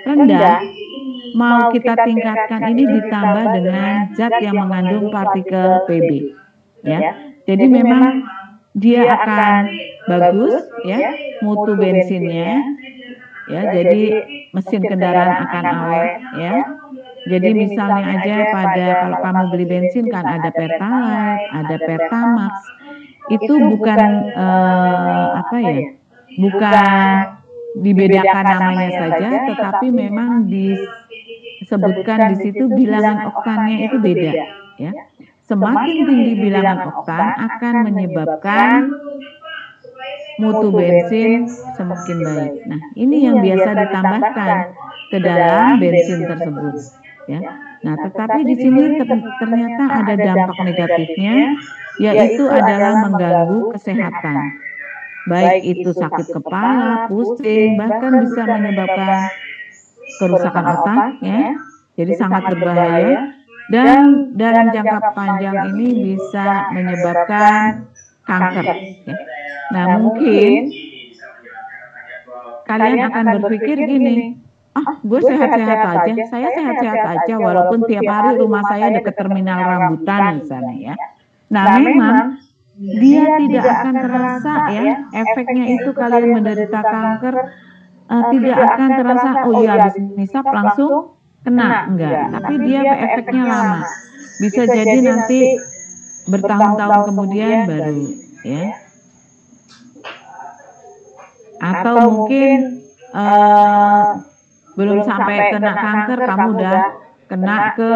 rendah, mau kita tingkatkan ini ditambah dengan zat yang mengandung partikel PB, ya. Jadi memang dia akan bagus, ya, mutu bensinnya, ya. Jadi mesin kendaraan akan awet, ya. Jadi misalnya aja pada kalau kamu beli bensin kan ada Pertalite, ada Pertamax, itu bukan apa ya, bukan dibedakan namanya saja, tetapi memang disebutkan di situ bilangan oktannya itu beda, ya. Semakin tinggi bilangan oktan akan menyebabkan mutu bensin semakin baik. Nah, ini yang biasa ditambahkan ke dalam bensin tersebut, ya. Nah, tetapi di sini ternyata ada dampak negatifnya, yaitu adalah mengganggu kesehatan. Baik itu sakit kepala, pusing, bahkan bisa menyebabkan kerusakan otak, ya. Jadi sangat berbahaya, dan dalam jangka panjang ini bisa menyebabkan kanker, ya. Nah, mungkin kalian akan berpikir gini, gue sehat-sehat aja, saya sehat-sehat aja walaupun tiap hari rumah saya dekat terminal rambutan misalnya, ya. Nah, memang dia tidak akan terasa, ya, efeknya itu kalian menderita kanker, tidak akan terasa, oh iya habis nisap langsung kena, enggak, tapi dia efeknya lama, bisa jadi nanti bertahun-tahun kemudian baru, ya. Atau mungkin belum sampai kena kanker, kamu udah kena ke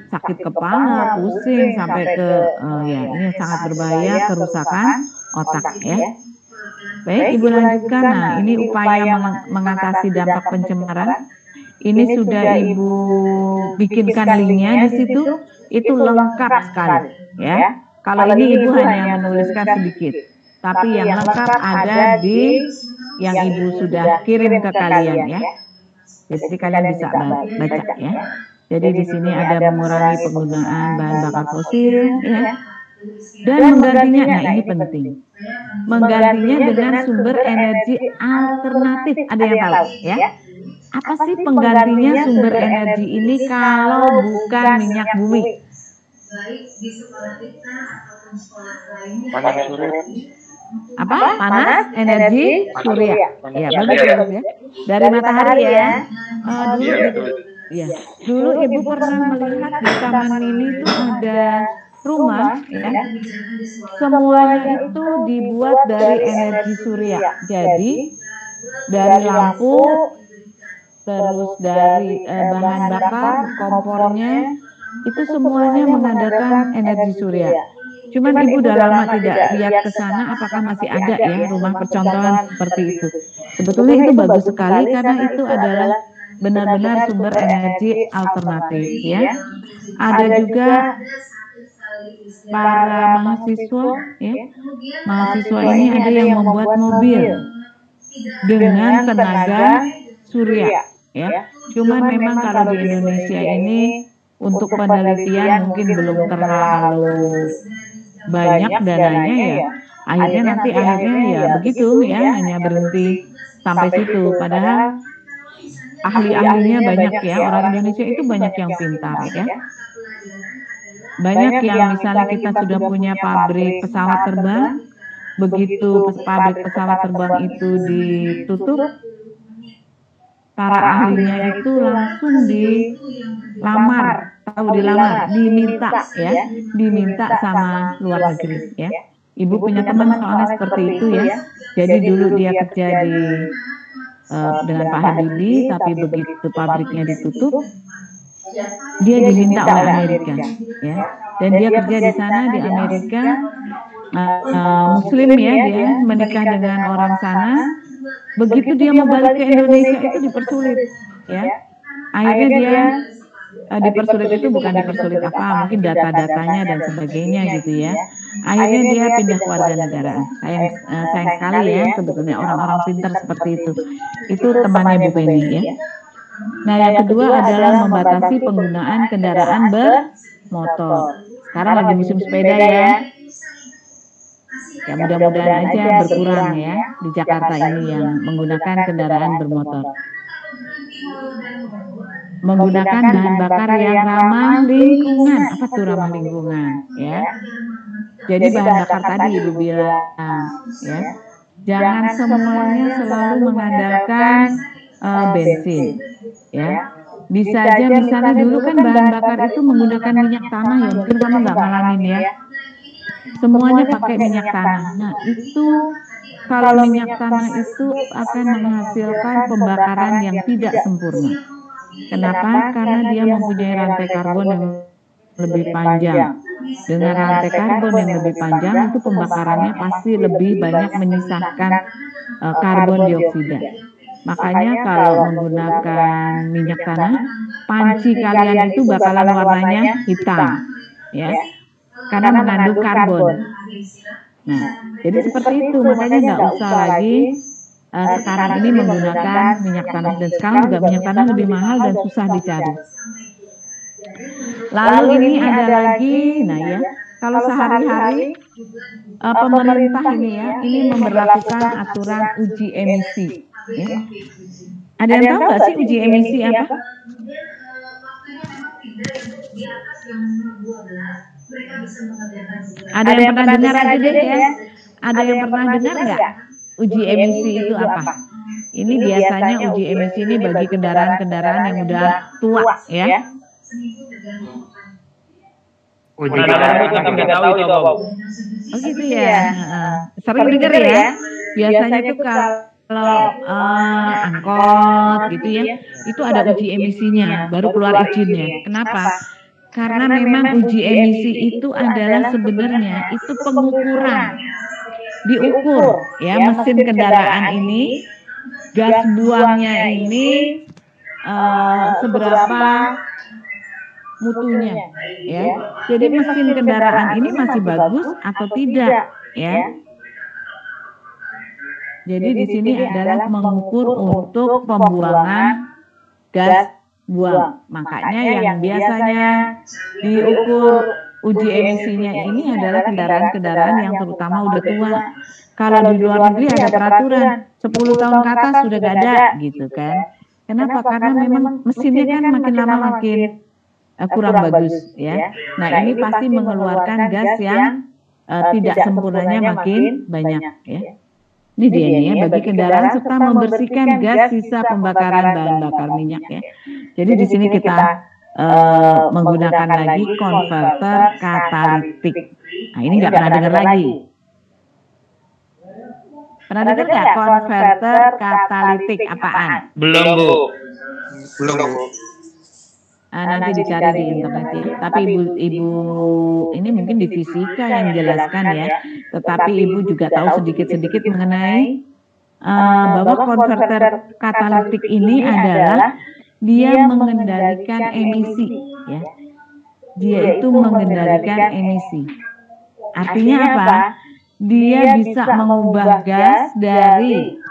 sakit kepala, pusing, sampai ke ya, ini sangat berbahaya, kerusakan otak, ya. Baik, Ibu lanjutkan. Nah, ini upaya mengatasi dampak pencemaran. Ini sudah Ibu bikinkan linknya di situ, itu lengkap sekali, ya. Kalau ini Ibu hanya menuliskan sedikit, tapi yang lengkap ada di yang Ibu sudah kirim ke kalian, ya. Jadi kalian bisa baca, ya. Jadi di sini ada mengurangi penggunaan bahan bakar fosil, ya. Dan menggantinya, nah ini penting, menggantinya dengan sumber energi alternatif. Ada yang tahu, ya? apa sih penggantinya sumber energi ini kalau bukan minyak bumi? Baik di sekolah kita ataupun sekolah lainnya. Panas surya. Apa? Panas energi surya. Ya, bagus ya. Dari matahari ya. Dulu Ibu pernah melihat di Taman Mini itu ada rumah ya. Semuanya itu dibuat dari energi surya. Jadi dari lampu, terus dari bahan bakar, kompornya, itu semuanya mengandalkan energi surya. Cuman Ibu udah lama tidak lihat ke sana, apakah masih ada ya rumah percontohan seperti itu. Sebetulnya itu bagus sekali karena itu adalah benar-benar sumber energi alternatif ya. Ada juga para mahasiswa ya. Mahasiswa ini ada yang membuat mobil dengan tenaga surya ya. Cuman memang kalau di Indonesia ini untuk penelitian mungkin belum terlalu banyak dananya ya. Akhirnya ya begitu ya, hanya berhenti sampai situ. Padahal ahli-ahlinya banyak ya. Orang Indonesia itu banyak yang pintar ya. Banyak yang misalnya kita sudah punya pabrik pesawat terbang, begitu pabrik pesawat terbang itu ditutup, para ahlinya itu langsung dilamar, diminta sama luar negeri ya. Ibu punya teman soalnya seperti itu ya. Jadi dulu dia kerja dengan Pak Habibie, tapi begitu pabriknya ditutup, dia diminta oleh Amerika ya. Dan dia kerja di sana di Amerika, Muslim ya, dia menikah dengan orang sana. Begitu dia mau balik ke Indonesia itu dipersulit ya. Akhirnya dia dipersulit itu bukan dipersulit apa, mungkin data-datanya dan sebagainya gitu ya. Akhirnya dia pindah kewarganegaraan. Sayang sekali ya sebetulnya orang-orang pintar seperti itu. Itu temannya Bu Penny ya. Nah yang kedua adalah membatasi penggunaan kendaraan bermotor. Sekarang lagi musim sepeda ya. Ya mudah-mudahan aja berkurang ya di Jakarta ini yang menggunakan kendaraan bermotor. Menggunakan bahan bakar yang ramah lingkungan. Apa tuh ramah lingkungan ya? Jadi bahan bakar tadi Ibu bilang ya. Jangan semuanya selalu mengandalkan bensin ya. Bisa aja misalnya dulu kan bahan bakar itu menggunakan minyak tanah ya. Mungkin kamu nggak ngalamin ya. Semuanya pakai minyak tanah. Nah itu kalau minyak tanah itu akan menghasilkan pembakaran yang tidak sempurna. Kenapa? Karena dia mempunyai rantai karbon yang lebih panjang. Dengan rantai karbon yang lebih panjang itu pembakarannya pasti lebih banyak menyisakan karbon dioksida. Makanya kalau menggunakan minyak tanah, panci kalian itu bakalan warnanya hitam, ya, karena mengandung karbon. Nah, jadi seperti itu. Makanya nggak usah lagi sekarang ini menggunakan minyak tanah, dan sekarang juga minyak tanah lebih mahal dan susah dicari. Lalu ini ada lagi, nah ya, kalau sehari-hari pemerintah ini ya, ini memberlakukan aturan uji emisi. Ya. Ada yang tahu nggak sih uji emisi apa? Ada yang pernah dengar aja deh ya? Ada yang pernah dengar nggak? Uji emisi itu apa? Ini biasanya uji emisi ini bagi kendaraan-kendaraan yang udah tua ya. Uji tapi nggak tahu itu apa. Oh gitu ya. Sering dengar ya. Biasanya itu kalau angkot gitu ya, itu ada uji emisinya, baru keluar izinnya. Kenapa? Karena memang uji emisi itu adalah sebenarnya itu pengukuran, diukur ya mesin kendaraan ini, gas buangnya ini seberapa mutunya ya. Jadi mesin kendaraan ini masih bagus atau tidak ya. Jadi di sini adalah mengukur untuk pembuangan gas buang. Makanya yang biasanya diukur uji emisinya ini adalah kendaraan-kendaraan yang terutama udah tua. Kalau di luar negeri ada peraturan 10 tahun ke atas sudah gak ada gitu kan. Kenapa? Karena memang mesinnya kan makin lama makin kurang bagus ya. Nah, ini pasti mengeluarkan gas yang tidak sempurnanya makin banyak ya. Ini dia nih ya, bagi kendaraan serta membersihkan gas sisa pembakaran bahan bakar minyak ya. Jadi di sini kita menggunakan lagi konverter katalitik. Nah, ini nggak pernah dengar lagi. Pernah dengar nggak konverter katalitik apaan? Belum, Bu. Belum. Nanti dicari di internet ya. Tapi ibu ini mungkin di fisika yang jelaskan ya. Tetapi ibu juga tahu sedikit-sedikit mengenai bahwa konverter katalitik ini adalah dia mengendalikan emisi ya. Dia itu mengendalikan emisi. Artinya apa? Dia bisa mengubah gas dari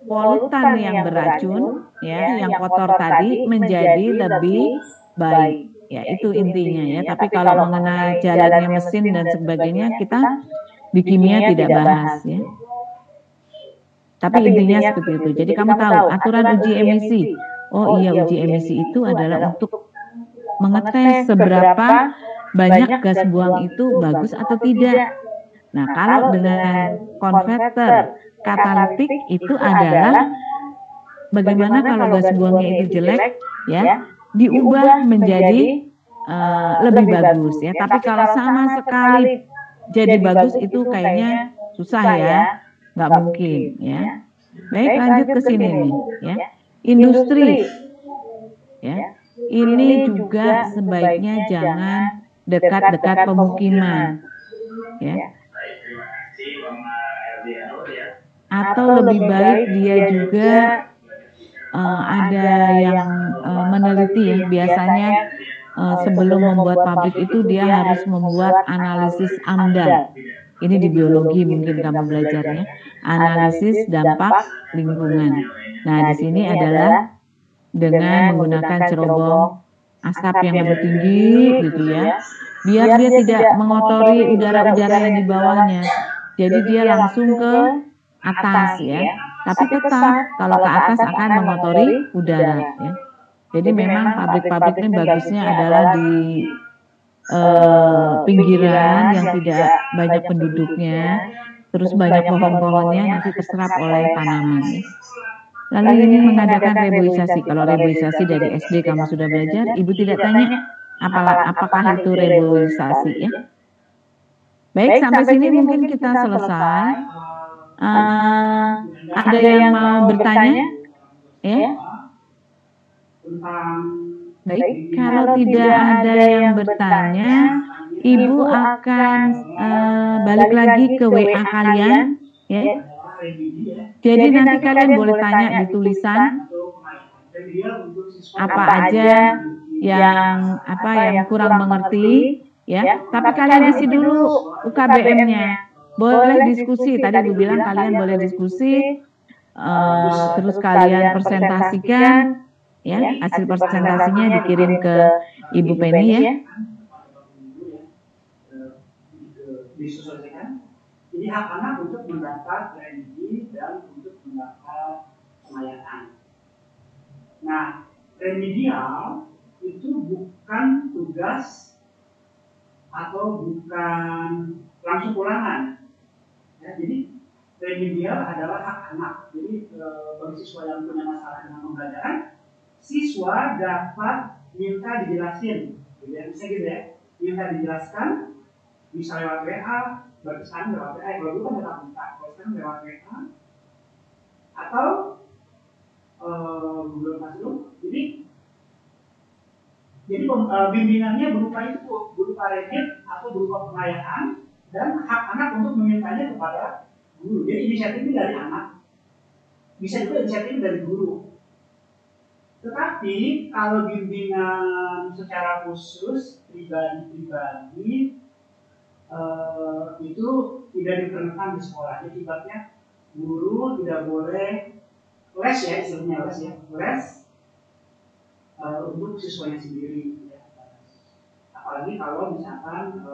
polutan yang beracun ya, yang kotor tadi menjadi lebih baik. Ya, itu intinya ya. Tapi kalau mengenai jalannya mesin dan sebagainya kita di kimia tidak bahas ya. Tapi intinya seperti itu. Jadi kamu tahu aturan uji emisi. Oh iya, uji emisi itu adalah untuk mengetes seberapa banyak gas buang itu bagus atau tidak. Nah, kalau dengan konverter katalitik itu adalah bagaimana kalau gas buangnya itu jelek ya, diubah menjadi lebih bagus ya. Tapi kalau sama sekali jadi bagus itu kayaknya susah ya, nggak mungkin ya. Baik, lanjut ke sini nih ya. Industri ya. Ini juga sebaiknya jangan dekat-dekat pemukiman ya. Atau lebih baik dia juga ada yang meneliti ya, biasanya sebelum membuat pabrik itu dia harus membuat analisis AMDAL. Ini di biologi mungkin kamu belajarnya, analisis dampak lingkungan. Nah, di sini adalah dengan menggunakan cerobong asap yang lebih tinggi gitu ya, biar dia tidak mengotori udara-udara yang di bawahnya. Jadi dia langsung ke atas ya. Tapi tetap kalau ke atas akan mengotori udara ya. Jadi memang pabrik-pabrik ini bagusnya adalah di pinggiran yang tidak banyak penduduknya, terus banyak pohon-pohonnya nanti terserap oleh tanaman ya. Lalu ini mengadakan reboisasi. Kalau reboisasi dari SD kamu sudah belajar, ibu tidak tanya apakah itu reboisasi ya. Baik, sampai sini mungkin kita selesai. Ada yang mau bertanya? Ya. Baik, kalau tidak ada yang bertanya, ibu akan balik lagi ke WA kalian, ya. Jadi nanti kalian boleh tanya di tulisan apa aja yang kurang mengerti, ya. Tapi kalian isi dulu UKBM-nya. Boleh diskusi. Tadi ibu bilang kalian boleh diskusi. Terus kalian presentasikan, ya. Hasil presentasinya dikirim ke Ibu Penny, ya. Jadi hak anak untuk mendapat remedi dan untuk mendapat pengayaan. Nah, remedial itu bukan tugas atau bukan langsung ulangan. Ya, jadi remedial adalah hak anak. Jadi bagi siswa yang punya masalah dengan pembelajaran, siswa dapat minta dijelasin, gitu ya, bisa gitu ya, minta dijelaskan, bisa lewat WA. Berarti sekarang lewat WA, kalau dulu kan tetap minta, kalau sekarang lewat WA atau Google Classroom. Jadi bimbingannya berupa itu, berupa remit atau berupa pengayaan, dan hak anak untuk memintanya kepada guru. Jadi inisiatif ini dari anak, bisa juga inisiatif dari guru. Tetapi kalau bimbingan secara khusus pribadi-pribadi itu tidak diperkenankan di sekolah. Jadi ibaratnya guru tidak boleh les, ya, istilahnya les, ya, les untuk siswanya sendiri, ya. Apalagi kalau misalkan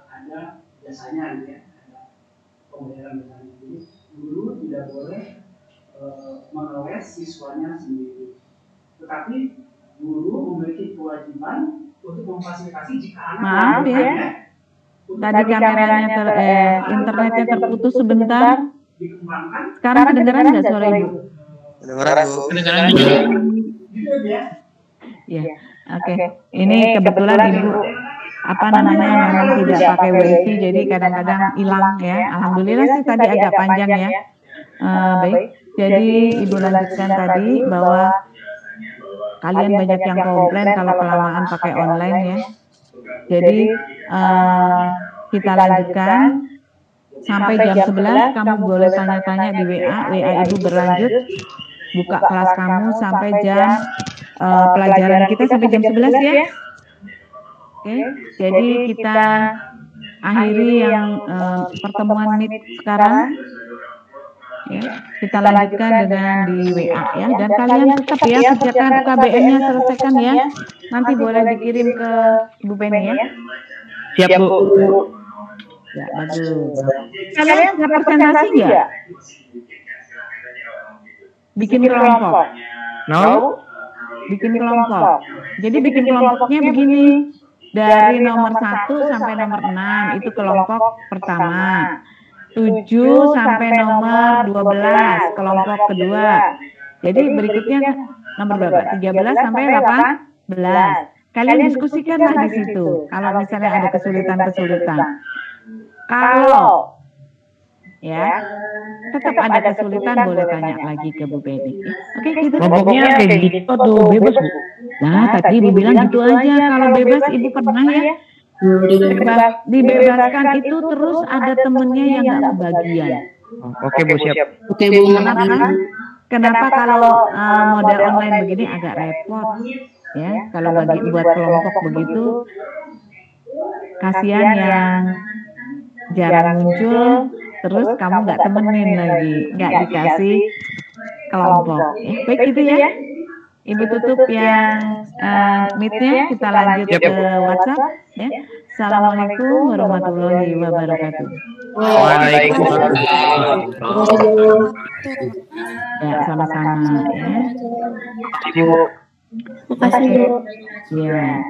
ada jasanya, gitu ya, ada pembayaran jasanya. Jadi guru tidak boleh mengeles siswanya sendiri. Tetapi guru memiliki kewajiban untuk memfasilitasi jika anak Maaf ya, tadi kameranya internetnya terputus sebentar. dikembangkan. Sekarang kedengeran nggak suara Ibu? Kedengeran, Bu. Kedengeran juga. Gitu ya. Ya, oke. Ini kebetulan Ibu apa namanya memang tidak pakai WiFi, jadi kadang-kadang hilang ya. Alhamdulillah sih tadi agak panjang ya. Baik, jadi Ibu lanjutkan tadi bahwa kalian banyak yang komplain kalau kelamaan pakai online ya. Jadi kita lanjutkan sampai jam 11 kamu boleh tanya-tanya di WA Ibu berlanjut buka kelas kamu sampai jam pelajaran kita sampai jam 11 ya. Oke, jadi kita akhiri yang pertemuan Meet sekarang. Ya, kita lanjutkan dengan di WA ya, dan kalian tetap ya kerjakan UKBM-nya, selesaikan ya. Nanti boleh dikirim ke Ibu Penny ya. Siap, Bu. Ya, bagus. Kalian nggak presentasi nggak? Bikin kelompok. No? Bikin kelompok. Jadi bikin kelompoknya begini. Dari nomor 1 sampai nomor 6 itu kelompok pertama. 7 sampai nomor 12 kelompok kedua. Jadi berikutnya nomor berapa? 13 sampai 18. Kalian diskusikanlah di situ. Kalau misalnya ada kesulitan-kesulitan. Kalau ya tetap ada kesulitan boleh tanya lagi ke Bu Penny. Oke, gitu. Kelompoknya kayak gitu tuh, bebas, Bu. Nah, tadi Ibu bilang gitu aja. Kalau bebas Ibu pernah ya? Dibebaskan itu terus ada temennya yang nggak kebagian. Oke, Bu, siap. Oke, Bu. Kenapa kalau model online begini agak repot ya? Kalau buat kelompok begitu, kasihan yang jarang muncul, terus kamu nggak temenin lagi, nggak dikasih kelompok. Baik gitu ya. Ibu tutup yang Meet-nya, kita lanjut ke WhatsApp ya. Assalamualaikum warahmatullahi wabarakatuh. Waalaikumsalam. Ya, sama-sama ya. Bu. Makasih, Bu. Ya.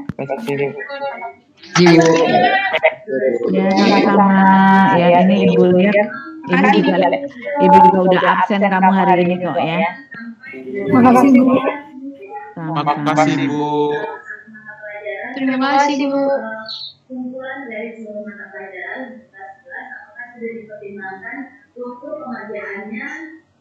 Bu. Ya, sama-sama. Ya, ini Ibu lihat, Ibu juga udah absen kamu hari ini kok ya. Makasih, Bu. Makasih, Bu. Terima kasih, Bu. Kumpulan dari seluruh mata pelajaran di kelas 11 apakah sudah dipertimbangkan untuk pengerjaannya